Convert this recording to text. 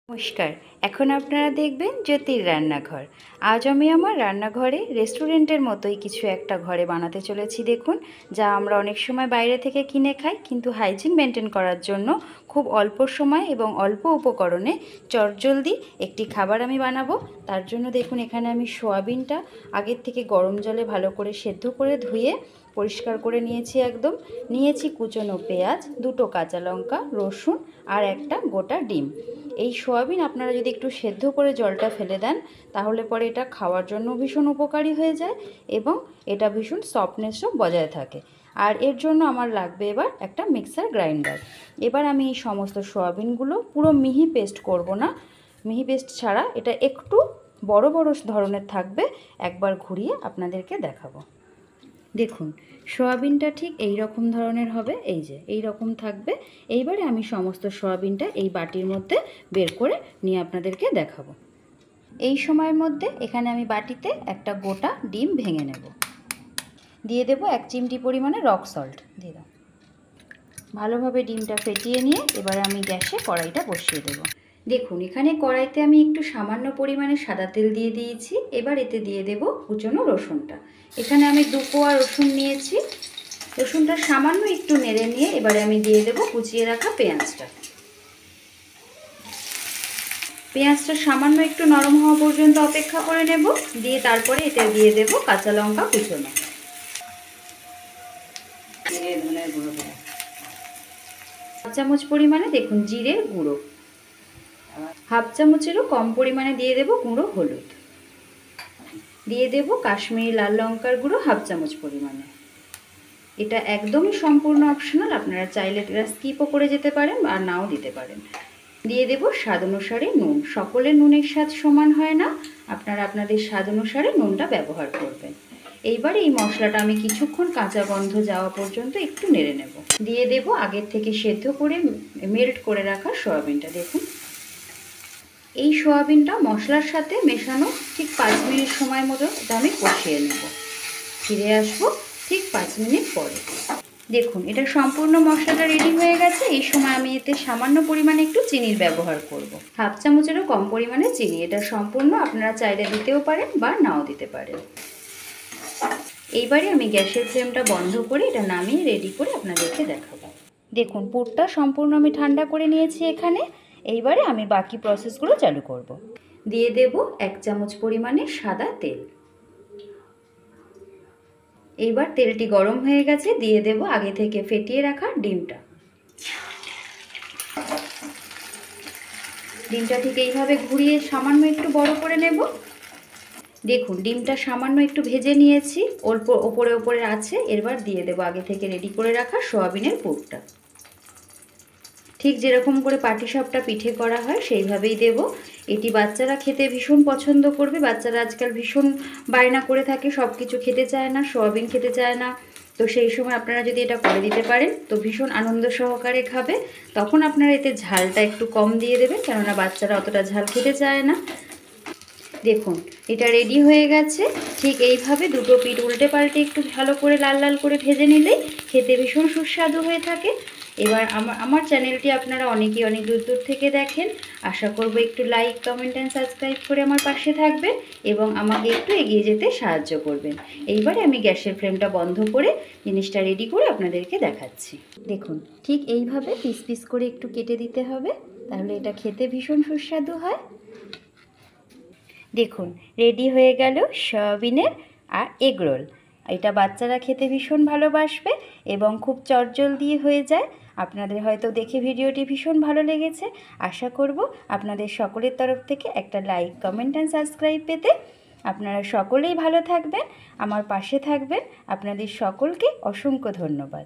নমস্কার। এখন আপনারা দেখবেন জ্যোতির রান্নাঘর। আজ আমি আমার রান্নাঘরে রেস্টুরেন্টের মতোই কিছু একটা ঘরে বানাতে চলেছি। দেখুন, যা আমরা অনেক সময় বাইরে থেকে কিনে খাই, কিন্তু হাইজিন মেনটেন করার জন্য খুব অল্প সময় এবং অল্প উপকরণে চটজলদি একটি খাবার আমি বানাবো। তার জন্য দেখুন, এখানে আমি সোয়াবিনটা আগের থেকে গরম জলে ভালো করে সেদ্ধ করে ধুয়ে পরিষ্কার করে নিয়েছি। একদম নিয়েছি কুচনো পেঁয়াজ, দুটো কাঁচা লঙ্কা, রসুন আর একটা গোটা ডিম। এই সোয়াবিন আপনারা যদি একটু সেদ্ধ করে জলটা ফেলে দেন, তাহলে পরে এটা খাওয়ার জন্য ভীষণ উপকারী হয়ে যায় এবং এটা ভীষণ সফটনেসও বজায় থাকে। আর এর জন্য আমার লাগবে এবার একটা মিক্সার গ্রাইন্ডার। এবার আমি এই সমস্ত সোয়াবিনগুলো পুরো মিহি পেস্ট করব না, মিহি পেস্ট ছাড়া এটা একটু বড় বড় ধরনের থাকবে। একবার ঘুরিয়ে আপনাদেরকে দেখাবো। দেখুন, সোয়াবিনটা ঠিক এই রকম ধরনের হবে, এই যে এই রকম থাকবে। এইবারে আমি সমস্ত সোয়াবিনটা এই বাটির মধ্যে বের করে নিয়ে আপনাদেরকে দেখাবো। এই সময়ের মধ্যে এখানে আমি বাটিতে একটা গোটা ডিম ভেঙে নেব, দিয়ে দেব 1 চিমটি পরিমাণে রক সল্ট দিয়ে দাও। ভালোভাবে ডিমটা ফেটিয়ে নিয়ে এবার আমি গ্যাসে কড়াইটা বসিয়ে দেব। দেখুন, এখানে কড়াইতে আমি একটু সামান্য পরিমাণে সাদা তেল দিয়ে দিয়েছি। এবার এতে দিয়ে দেব কুচনো রসুনটা। এখানে আমি 2 কোয়া রসুন নিয়েছি। রসুনটা সামান্য একটু নেড়ে নিয়ে এবারে আমি দিয়ে দেব কুচিয়ে রাখা পেঁয়াজটা। পেঁয়াজটা সামান্য একটু নরম হওয়া পর্যন্ত অপেক্ষা করে নেব, দিয়ে তারপরে এতে দিয়ে দেব কাঁচা লঙ্কা কুচনো। 1 চামচ পরিমাণে দেখুন জিরের গুঁড়ো, 1/2 চামচেরও কম পরিমাণে দিয়ে দেব গুঁড়ো হলুদ, দিয়ে দেব কাশ্মীরি লাল লঙ্কার গুঁড়ো 1/2 চামচ পরিমাণে। এটা একদমই সম্পূর্ণ অপশনাল, আপনারা চাইলে এটা স্কিপও করে যেতে পারেন আর নাও দিতে পারেন। দিয়ে দেব স্বাদ অনুসারে নুন। সকলের নুনের স্বাদ সমান হয় না, আপনারা আপনাদের স্বাদ অনুসারে নুনটা ব্যবহার করবেন। এইবার এই মশলাটা আমি কিছুক্ষণ কাঁচা গন্ধ যাওয়া পর্যন্ত একটু নেড়ে নেব। দিয়ে দেব আগের থেকে সেদ্ধ করে মেল্ট করে রাখা সয়াবিনটা। দেখুন, এই সয়াবিনটা মশলার সাথে মেশানো ঠিক 5 মিনিট সময় মতো এটা আমি কষিয়ে নেব। ফিরে আসবো ঠিক 5 মিনিট পরে। দেখুন, এটা সম্পূর্ণ মশলাটা রেডি হয়ে গেছে। এই সময় আমি এতে সামান্য পরিমাণে একটু চিনির ব্যবহার করব, 1/2 চামচেরও কম পরিমাণে চিনি। এটা সম্পূর্ণ আপনারা চাইলে দিতেও পারেন বা নাও দিতে পারেন। এইবারে আমি গ্যাসের ফ্লেমটা বন্ধ করে এটা নামিয়ে রেডি করে আপনাদেরকে দেখাবো। দেখুন, পুরটা সম্পূর্ণ আমি ঠান্ডা করে নিয়েছি এখানে। এইবারে আমি বাকি প্রসেসগুলো চালু করব। দিয়ে দেব 1 চামচ পরিমাণে সাদা তেল। এইবার তেলটি গরম হয়ে গেছে, দিয়ে দেব আগে থেকে ফেটিয়ে রাখা ডিমটা। ডিমটা ঠিক এইভাবে ঘুরিয়ে সামান্য একটু বড় করে নেব। দেখুন, ডিমটা সামান্য একটু ভেজে নিয়েছি, অল্প ওপরে ওপরে আছে। এবার দিয়ে দেব আগে থেকে রেডি করে রাখা সোয়াবিনের পুরটা। ঠিক যেরকম করে পাটিসাপটা পিঠে করা হয় সেইভাবেই দেব। এটি বাচ্চারা খেতে ভীষণ পছন্দ করবে। বাচ্চারা আজকাল ভীষণ বায়না করে থাকে, সব কিছু খেতে চায় না, সোয়াবিন খেতে চায় না। তো সেই সময় আপনারা যদি এটা করে দিতে পারেন তো ভীষণ আনন্দ সহকারে খাবে। তখন আপনারা এতে ঝালটা একটু কম দিয়ে দেবেন, কেননা বাচ্চারা অতটা ঝাল খেতে চায় না। দেখুন, এটা রেডি হয়ে গেছে। ঠিক এইভাবে দুটো পিঠ উল্টে পাল্টে একটু ভালো করে লাল লাল করে ভেজে নিলেই খেতে ভীষণ সুস্বাদু হয়ে থাকে। এবার আমার চ্যানেলটি আপনারা অনেকেই অনেক দূর দূর থেকে দেখেন। আশা করব একটু লাইক, কমেন্ট অ্যান্ড সাবস্ক্রাইব করে আমার পাশে থাকবেন এবং আমাকে একটু এগিয়ে যেতে সাহায্য করবেন। এইবারে আমি গ্যাসের ফ্লেমটা বন্ধ করে জিনিসটা রেডি করে আপনাদেরকে দেখাচ্ছি। দেখুন, ঠিক এইভাবে পিস পিস করে একটু কেটে দিতে হবে, তাহলে এটা খেতে ভীষণ সুস্বাদু হয়। দেখুন, রেডি হয়ে গেল সয়াবিনের আর এগ রোল। এটা বাচ্চারা খেতে ভীষণ ভালোবাসবে এবং খুব চটজলদি হয়ে যায়। আপনাদের হয়তো দেখে ভিডিওটি ভীষণ ভালো লেগেছে। আশা করব আপনাদের সকলের তরফ থেকে একটা লাইক, কমেন্ট অ্যান্ড সাবস্ক্রাইব পেতে। আপনারা সকলেই ভালো থাকবেন, আমার পাশে থাকবেন। আপনাদের সকলকে অসংখ্য ধন্যবাদ।